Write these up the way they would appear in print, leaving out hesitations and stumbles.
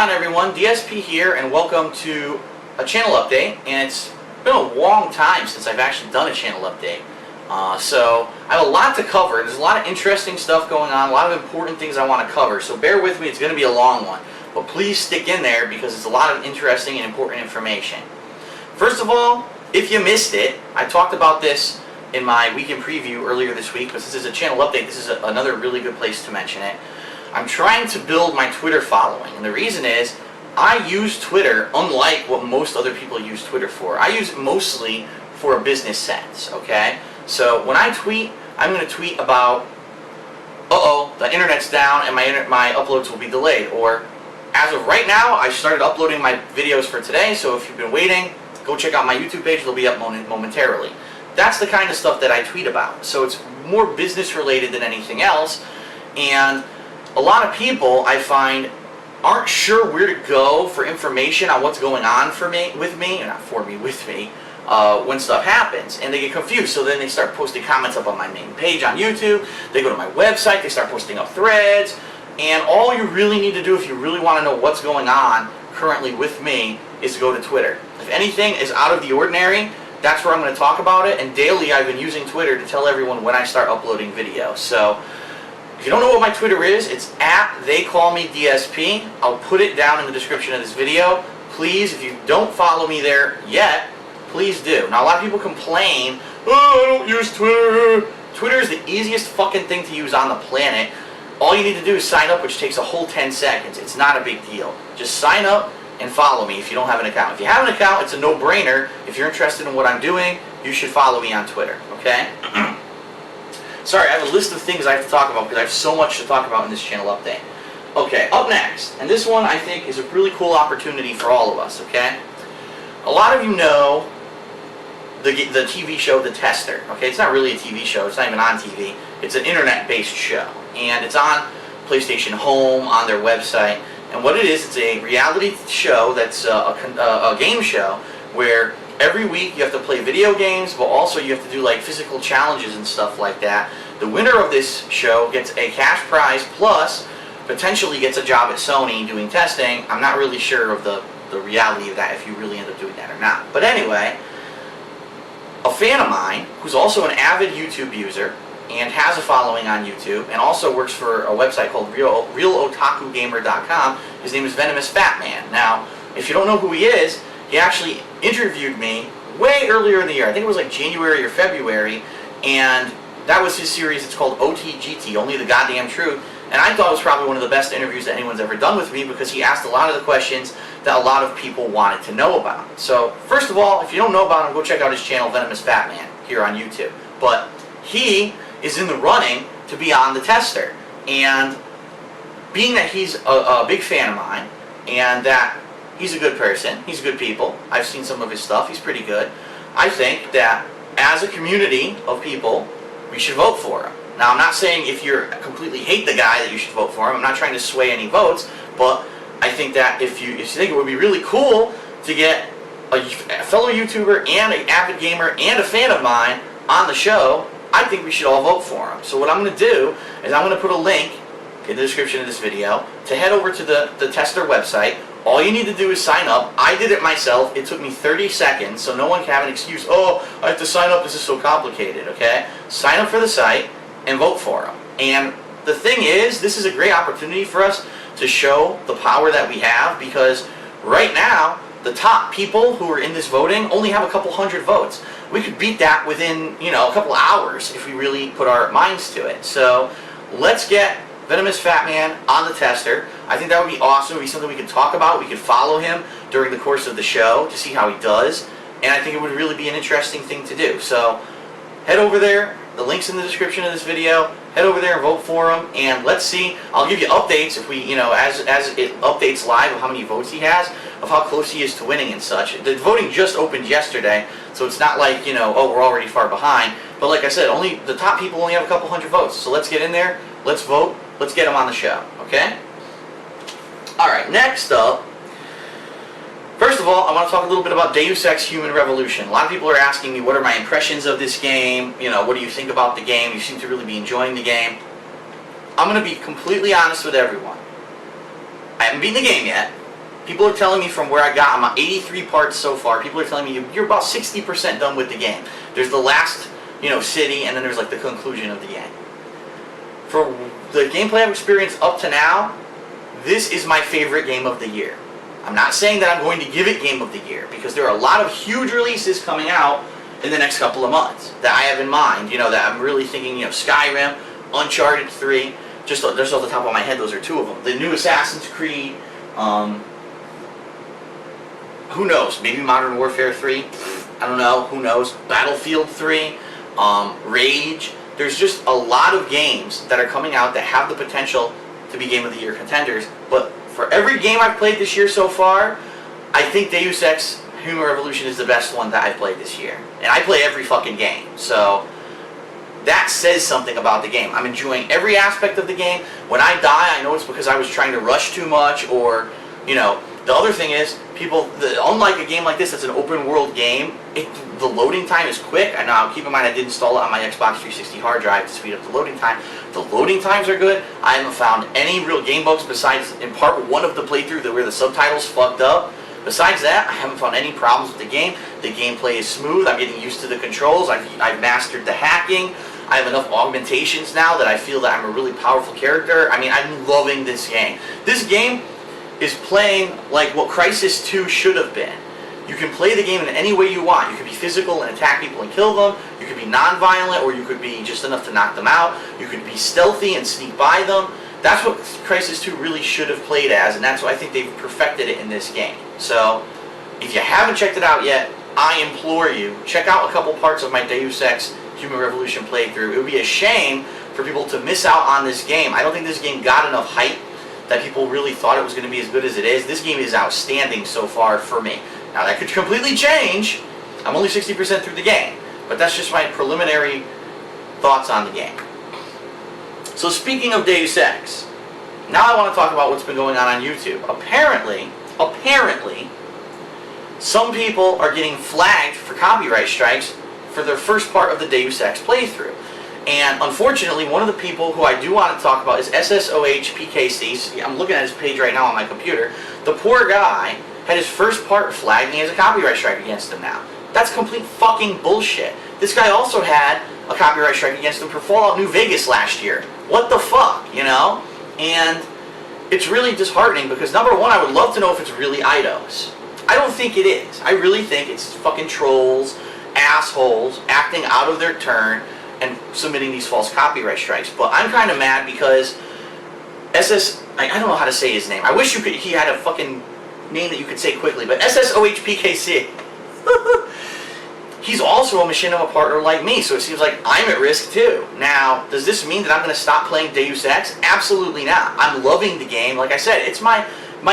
on, everyone? DSP here, and welcome to a channel update. And it's been a long time since I've actually done a channel update. So I have a lot to cover. There's a lot of interesting stuff going on, a lot of important things I want to cover. So bear with me, it's going to be a long one. But please stick in there because it's a lot of interesting and important information. First of all, if you missed it, I talked about this in my weekend preview earlier this week, but since this is a channel update, this is another really good place to mention it. I'm trying to build my Twitter following, and the reason is I use Twitter unlike what most other people use Twitter for. I use it mostly for a business sense, okay? So when I tweet, I'm going to tweet about, the internet's down and my uploads will be delayed, or as of right now, I started uploading my videos for today, so if you've been waiting, go check out my YouTube page, they'll be up momentarily. That's the kind of stuff that I tweet about. So it's more business related than anything else, and a lot of people, I find, aren't sure where to go for information on what's going on with me, when stuff happens, and they get confused. So then they start posting comments up on my main page on YouTube, they go to my website, they start posting up threads, and all you really need to do if you really want to know what's going on currently with me is to go to Twitter. If anything is out of the ordinary, that's where I'm going to talk about it, and daily I've been using Twitter to tell everyone when I start uploading videos. So if you don't know what my Twitter is, it's @TheyCallMeDSP. I'll put it down in the description of this video. Please, if you don't follow me there yet, please do. Now, a lot of people complain, I don't use Twitter. Twitter is the easiest fucking thing to use on the planet. All you need to do is sign up, which takes a whole 10 seconds. It's not a big deal. Just sign up and follow me if you don't have an account. If you have an account, it's a no-brainer. If you're interested in what I'm doing, you should follow me on Twitter, okay? Sorry, I have a list of things I have to talk about because I have so much to talk about in this channel update. Okay, up next, and this one I think is a really cool opportunity for all of us, okay? A lot of you know the TV show The Tester, okay? It's not really a TV show, it's not even on TV. It's an internet-based show, and it's on PlayStation Home, on their website, and what it is, it's a reality show that's a game show where every week you have to play video games, but also you have to do like physical challenges and stuff like that. The winner of this show gets a cash prize plus potentially gets a job at Sony doing testing. I'm not really sure of the reality of that, if you really end up doing that or not. But anyway, a fan of mine who's also an avid YouTube user and has a following on YouTube and also works for a website called RealOtakuGamer.com, his name is Venomous Fat Man. Now, if you don't know who he is, he actually interviewed me way earlier in the year. I think it was like January or February, and that was his series. It's called OTGT, Only the Goddamn Truth, and I thought it was probably one of the best interviews that anyone's ever done with me because he asked a lot of the questions that a lot of people wanted to know about. So, first of all, if you don't know about him, go check out his channel, Venomous Fat Man, here on YouTube. But he is in the running to be on The Tester, and being that he's a big fan of mine, and that he's a good person, he's good people, I've seen some of his stuff, he's pretty good, I think that as a community of people, we should vote for him. Now, I'm not saying if you completely hate the guy that you should vote for him, I'm not trying to sway any votes, but I think that if you think it would be really cool to get a fellow YouTuber and an avid gamer and a fan of mine on the show, I think we should all vote for him. So what I'm going to do is I'm going to put a link in the description of this video to head over to the Tester website. All you need to do is sign up. I did it myself. It took me 30 seconds, so no one can have an excuse, oh, I have to sign up, this is so complicated, okay? Sign up for the site and vote for him. And the thing is, this is a great opportunity for us to show the power that we have, because right now, the top people who are in this voting only have a couple hundred votes. We could beat that within, a couple hours if we really put our minds to it. So let's get Venomous Fat Man on The Tester. I think that would be awesome. It would be something we could talk about. We could follow him during the course of the show to see how he does. And I think it would really be an interesting thing to do. So head over there. The link's in the description of this video. Head over there and vote for him. And let's see. I'll give you updates if we, as it updates live of how many votes he has, of how close he is to winning and such. The voting just opened yesterday, so it's not like, oh, we're already far behind. But like I said, only the top people only have a couple hundred votes. So let's get in there. Let's vote. Let's get him on the show, okay? Alright, next up, first of all, I want to talk a little bit about Deus Ex Human Revolution. A lot of people are asking me, what are my impressions of this game? What do you think about the game? You seem to really be enjoying the game. I'm going to be completely honest with everyone. I haven't beaten the game yet. People are telling me from where I got, I'm at 83 parts so far, people are telling me you're about 60% done with the game. There's the last, city, and then there's like the conclusion of the game. For the gameplay I've experienced up to now, this is my favorite game of the year. I'm not saying that I'm going to give it game of the year, because there are a lot of huge releases coming out in the next couple of months that I have in mind, that I'm really thinking, Skyrim, Uncharted 3, just off the top of my head, those are two of them. The new Assassin's Creed, who knows, maybe Modern Warfare 3, I don't know, who knows, Battlefield 3, Rage. There's just a lot of games that are coming out that have the potential to be Game of the Year contenders, but for every game I've played this year so far, I think Deus Ex Human Revolution is the best one that I've played this year. And I play every fucking game, so that says something about the game. I'm enjoying every aspect of the game. When I die, I know it's because I was trying to rush too much, or, the other thing is, unlike a game like this that's an open world game, the loading time is quick. And now, keep in mind, I did install it on my Xbox 360 hard drive to speed up the loading time. The loading times are good. I haven't found any real game bugs besides in part one of the playthrough where the subtitles fucked up. Besides that, I haven't found any problems with the game. The gameplay is smooth. I'm getting used to the controls. I've mastered the hacking. I have enough augmentations now that I feel that I'm a really powerful character. I mean, I'm loving this game. This game is playing like what Crysis 2 should have been. You can play the game in any way you want. You could be physical and attack people and kill them. You could be non-violent, or you could be just enough to knock them out. You could be stealthy and sneak by them. That's what Crysis 2 really should have played as, and that's why I think they've perfected it in this game. So, if you haven't checked it out yet, I implore you, check out a couple parts of my Deus Ex Human Revolution playthrough. It would be a shame for people to miss out on this game. I don't think this game got enough hype that people really thought it was going to be as good as it is. This game is outstanding so far for me. Now, that could completely change. I'm only 60% through the game, but that's just my preliminary thoughts on the game. So speaking of Deus Ex, now I want to talk about what's been going on YouTube. Apparently, some people are getting flagged for copyright strikes for their first part of the Deus Ex playthrough. And unfortunately, one of the people who I do want to talk about is SSOHPKC. I'm looking at his page right now on my computer. The poor guy had his first part flagged and he has a copyright strike against him now. That's complete fucking bullshit. This guy also had a copyright strike against him for Fallout New Vegas last year. What the fuck, And it's really disheartening because, number one, I would love to know if it's really Eidos. I don't think it is. I really think it's fucking trolls, assholes, acting out of their turn and submitting these false copyright strikes. But I'm kind of mad because I don't know how to say his name. I wish he had a fucking name that you could say quickly, but SSOHPKC. He's also a machinima partner like me, so it seems like I'm at risk too. Now, does this mean that I'm going to stop playing Deus Ex? Absolutely not. I'm loving the game. Like I said, it's my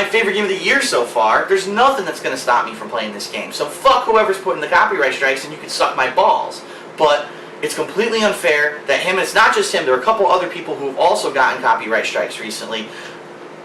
favorite game of the year so far. There's nothing that's going to stop me from playing this game. So fuck whoever's putting the copyright strikes, and you can suck my balls. But it's completely unfair that him, and it's not just him, there are a couple other people who have also gotten copyright strikes recently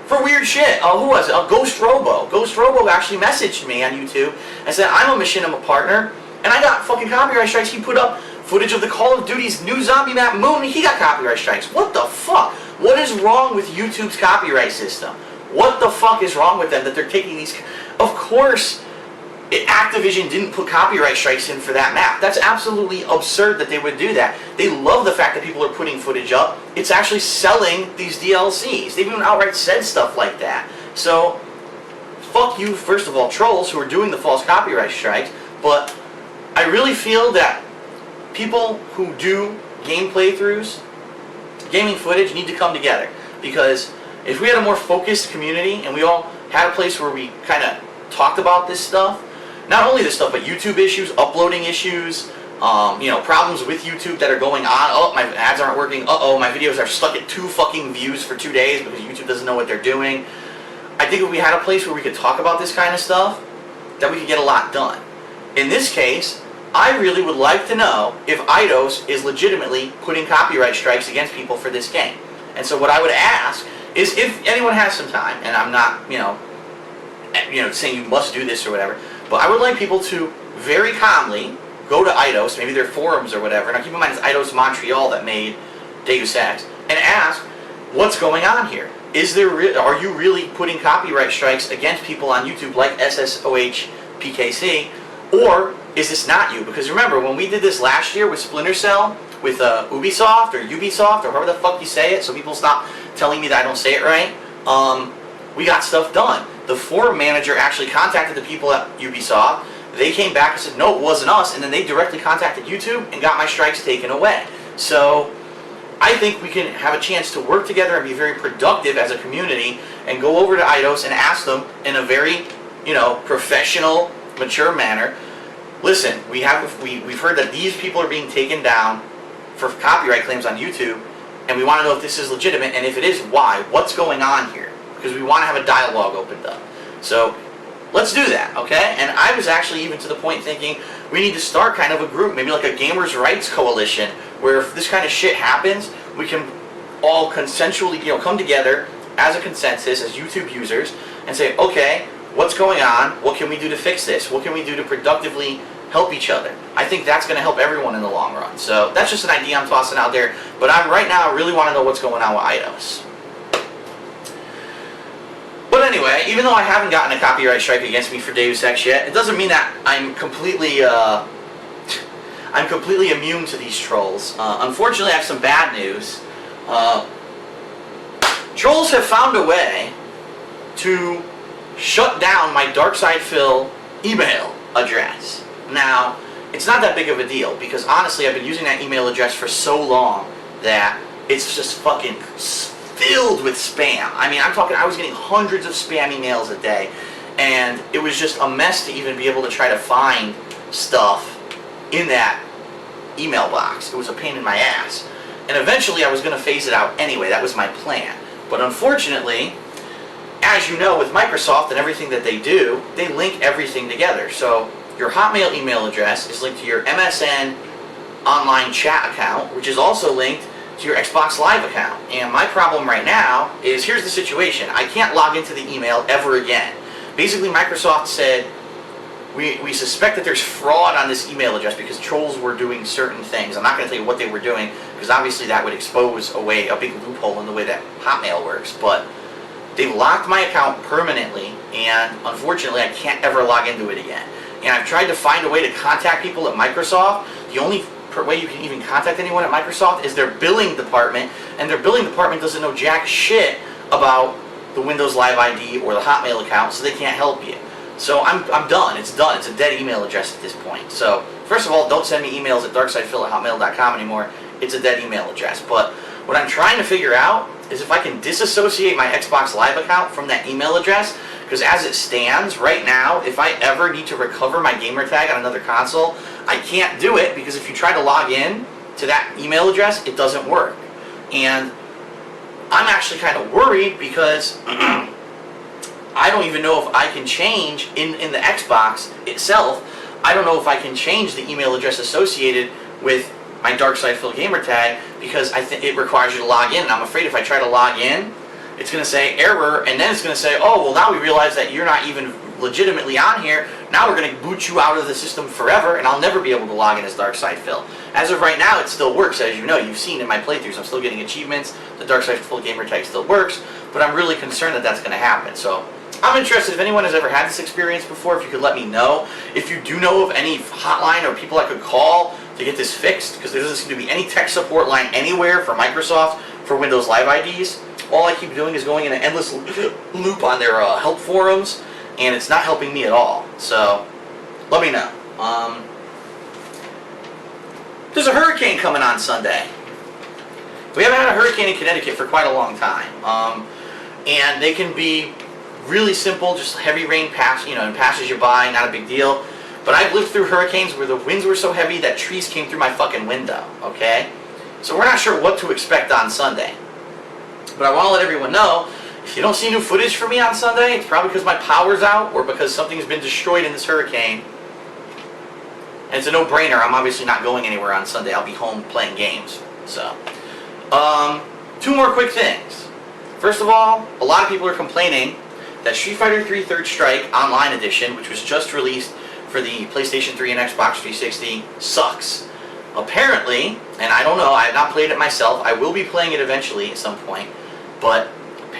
for weird shit. Who was it? Ghost Robo. Ghost Robo actually messaged me on YouTube and said, I'm a machinima partner, and I got fucking copyright strikes. He put up footage of the Call of Duty's new zombie map Moon, and he got copyright strikes. What the fuck? What is wrong with YouTube's copyright system? What the fuck is wrong with them that they're taking these... Of course, Activision didn't put copyright strikes in for that map. That's absolutely absurd that they would do that. They love the fact that people are putting footage up. It's actually selling these DLCs. They've even outright said stuff like that. So, fuck you, first of all, trolls who are doing the false copyright strikes, but I really feel that people who do game playthroughs, gaming footage, need to come together. Because if we had a more focused community and we all had a place where we kind of talked about this stuff, not only this stuff, but YouTube issues, uploading issues, problems with YouTube that are going on. Oh, my ads aren't working. Uh-oh, my videos are stuck at 2 fucking views for 2 days because YouTube doesn't know what they're doing. I think if we had a place where we could talk about this kind of stuff, that we could get a lot done. In this case, I really would like to know if Eidos is legitimately putting copyright strikes against people for this game. And so what I would ask is if anyone has some time, and I'm not, saying you must do this or whatever, but I would like people to very calmly go to Eidos, maybe their forums or whatever. Now keep in mind it's Eidos Montreal that made Deus Ex, and ask what's going on here. are you really putting copyright strikes against people on YouTube like SSOHPKC, or is this not you? Because remember, when we did this last year with Splinter Cell, with Ubisoft, or however the fuck you say it, so people stop telling me that I don't say it right, we got stuff done. The forum manager actually contacted the people at Ubisoft. They came back and said, no, it wasn't us, and then they directly contacted YouTube and got my strikes taken away. So I think we can have a chance to work together and be very productive as a community and go over to Eidos and ask them in a very, professional, mature manner, listen, we've heard that these people are being taken down for copyright claims on YouTube, and we want to know if this is legitimate, and if it is, why? What's going on here? Because we want to have a dialogue opened up. So let's do that, okay? And I was actually even to the point thinking we need to start kind of a group, maybe like a gamers' rights coalition, where if this kind of shit happens, we can all consensually, come together as a consensus, as YouTube users, and say, okay, what's going on? What can we do to fix this? What can we do to productively help each other? I think that's going to help everyone in the long run. So that's just an idea I'm tossing out there. But right now I really want to know what's going on with Eidos. But anyway, even though I haven't gotten a copyright strike against me for Deus Ex yet, it doesn't mean that I'm completely immune to these trolls. Unfortunately, I have some bad news. Trolls have found a way to shut down my DarksideFill email address. Now, it's not that big of a deal, because honestly, I've been using that email address for so long that it's just fucking filled with spam. I mean, I'm talking, I was getting hundreds of spam emails a day, and it was just a mess to even be able to try to find stuff in that email box. It was a pain in my ass. And eventually I was going to phase it out anyway. That was my plan. But unfortunately, as you know, with Microsoft and everything that they do, they link everything together. So your Hotmail email address is linked to your MSN online chat account, which is also linked to your Xbox Live account. And my problem right now is, here's the situation. I can't log into the email ever again. Basically, Microsoft said, we suspect that there's fraud on this email address because trolls were doing certain things. I'm not going to tell you what they were doing, because obviously that would expose a big loophole in the way that Hotmail works. But they've locked my account permanently, and unfortunately I can't ever log into it again. And I've tried to find a way to contact people at Microsoft. The only way you can even contact anyone at Microsoft is their billing department, and their billing department doesn't know jack shit about the Windows Live ID or the Hotmail account, so they can't help you. So I'm done. It's done. It's a dead email address at this point. So first of all, don't send me emails at DarksideFill@hotmail.com anymore. It's a dead email address. But what I'm trying to figure out is if I can disassociate my Xbox Live account from that email address, because as it stands right now, if I ever need to recover my gamer tag on another console, I can't do it, because if you try to log in to that email address, it doesn't work. And I'm actually kind of worried, because I don't even know if I can change in the Xbox itself. I don't know if I can change the email address associated with my DarksideFill gamer tag, because I think it requires you to log in, and I'm afraid if I try to log in, it's going to say error, and then it's going to say, oh, well, now we realize that you're not even legitimately on here. Now we're going to boot you out of the system forever, and I'll never be able to log in as DarksideFill. As of right now, it still works, as you know. You've seen in my playthroughs, I'm still getting achievements. The DarksideFill gamer tag still works, but I'm really concerned that that's going to happen. So I'm interested if anyone has ever had this experience before, if you could let me know. If you do know of any hotline or people I could call to get this fixed, because there doesn't seem to be any tech support line anywhere for Microsoft for Windows Live IDs. All I keep doing is going in an endless loop on their help forums, and it's not helping me at all. So let me know. There's a hurricane coming on Sunday. We haven't had a hurricane in Connecticut for quite a long time. And they can be really simple, just heavy rain and passes you by, not a big deal. But I've lived through hurricanes where the winds were so heavy that trees came through my fucking window, okay? So we're not sure what to expect on Sunday. But I want to let everyone know, if you don't see new footage from me on Sunday, it's probably because my power's out or because something's been destroyed in this hurricane. And it's a no-brainer. I'm obviously not going anywhere on Sunday. I'll be home playing games. So, two more quick things. First of all, a lot of people are complaining that Street Fighter 3 Third Strike Online Edition, which was just released for the PlayStation 3 and Xbox 360, sucks. Apparently, and I don't know, I have not played it myself, I will be playing it eventually at some point, but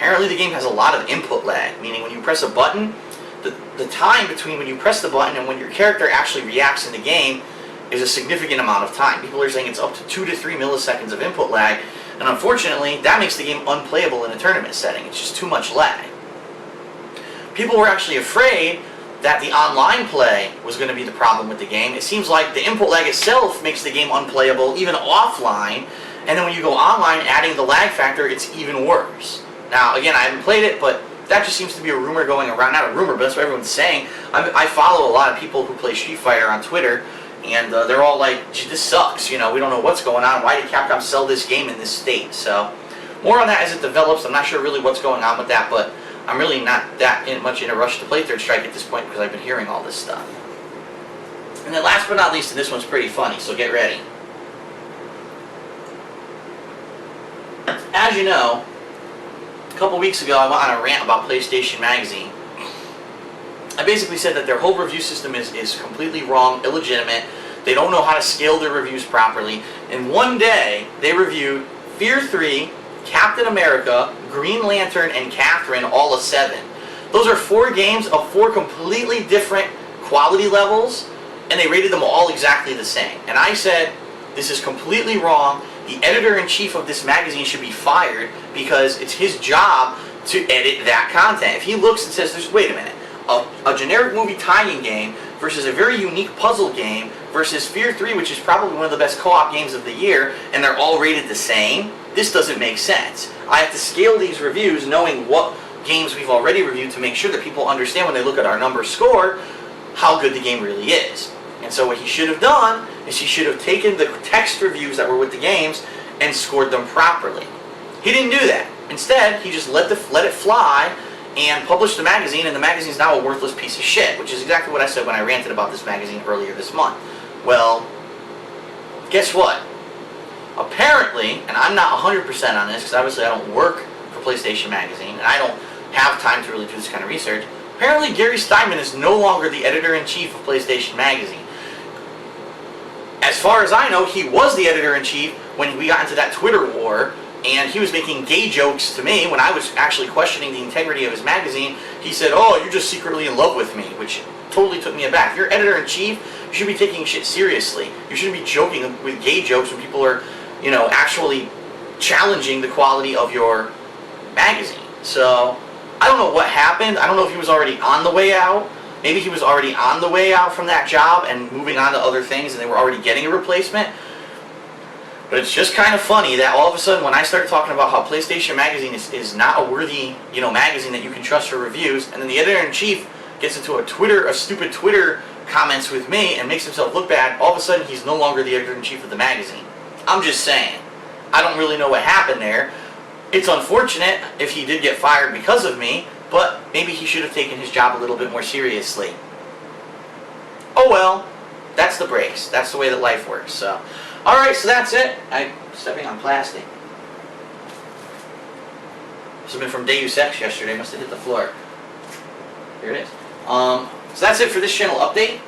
apparently the game has a lot of input lag, meaning when you press a button, the time between when you press the button and when your character actually reacts in the game is a significant amount of time. People are saying it's up to 2 to 3 milliseconds of input lag, and unfortunately, that makes the game unplayable in a tournament setting. It's just too much lag. People were actually afraid that the online play was going to be the problem with the game. It seems like the input lag itself makes the game unplayable, even offline, and then when you go online, adding the lag factor, it's even worse. Now, again, I haven't played it, but that just seems to be a rumor going around. Not a rumor, but that's what everyone's saying. I follow a lot of people who play Street Fighter on Twitter, and they're all like, gee, this sucks, you know, we don't know what's going on. Why did Capcom sell this game in this state? So, more on that as it develops. I'm not sure really what's going on with that, but I'm really not that much in a rush to play Third Strike at this point because I've been hearing all this stuff. And then last but not least, and this one's pretty funny, so get ready. As you know, a couple weeks ago I went on a rant about PlayStation Magazine. I basically said that their whole review system is completely wrong, illegitimate. They don't know how to scale their reviews properly. And one day, they reviewed Fear 3, Captain America, Green Lantern, and Catherine, all a 7. Those are 4 games of 4 completely different quality levels, and they rated them all exactly the same. And I said, this is completely wrong. The editor-in-chief of this magazine should be fired because it's his job to edit that content. If he looks and says, wait a minute, a generic movie tie-in game versus a very unique puzzle game versus Fear 3, which is probably one of the best co-op games of the year, and they're all rated the same, this doesn't make sense. I have to scale these reviews knowing what games we've already reviewed to make sure that people understand when they look at our number score how good the game really is. And so what he should have done is he should have taken the text reviews that were with the games and scored them properly. He didn't do that. Instead, he just let it fly and published the magazine, and the magazine's now a worthless piece of shit, which is exactly what I said when I ranted about this magazine earlier this month. Well, guess what? Apparently, and I'm not 100% on this because obviously I don't work for PlayStation Magazine and I don't have time to really do this kind of research. Apparently Gary Steinman is no longer the editor-in-chief of PlayStation Magazine. As far as I know, he was the editor-in-chief when we got into that Twitter war, and he was making gay jokes to me when I was actually questioning the integrity of his magazine. He said, oh, you're just secretly in love with me, which totally took me aback. If you're editor-in-chief, you should be taking shit seriously. You shouldn't be joking with gay jokes when people are, you know, actually challenging the quality of your magazine. So, I don't know what happened. I don't know if he was already on the way out. Maybe he was already on the way out from that job and moving on to other things and they were already getting a replacement. But it's just kind of funny that all of a sudden when I started talking about how PlayStation Magazine is not a worthy, you know, magazine that you can trust for reviews, and then the editor-in-chief gets into a stupid Twitter comments with me and makes himself look bad, all of a sudden he's no longer the editor-in-chief of the magazine. I'm just saying. I don't really know what happened there. It's unfortunate if he did get fired because of me, but maybe he should have taken his job a little bit more seriously. Oh well, that's the breaks. That's the way that life works. So, alright, so that's it. I'm stepping on plastic. This has been from Deus Ex yesterday. Must have hit the floor. Here it is. So that's it for this channel update.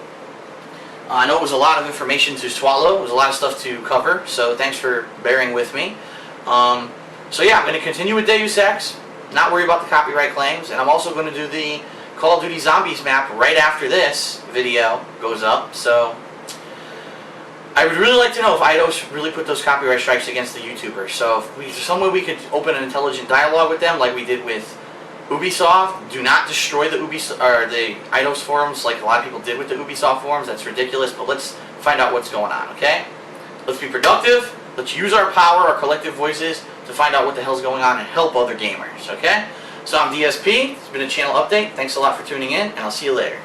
I know it was a lot of information to swallow. It was a lot of stuff to cover, so thanks for bearing with me. So yeah, I'm going to continue with Deus Ex, not worry about the copyright claims, and I'm also going to do the Call of Duty Zombies map right after this video goes up. So I would really like to know if IDOS really put those copyright strikes against the YouTubers. So if there's some way we could open an intelligent dialogue with them like we did with Ubisoft. Do not destroy the IDOS forums like a lot of people did with the Ubisoft forums. That's ridiculous, but let's find out what's going on, okay? Let's be productive. Let's use our power, our collective voices, to find out what the hell's going on and help other gamers, okay? So I'm DSP. It's been a channel update. Thanks a lot for tuning in, and I'll see you later.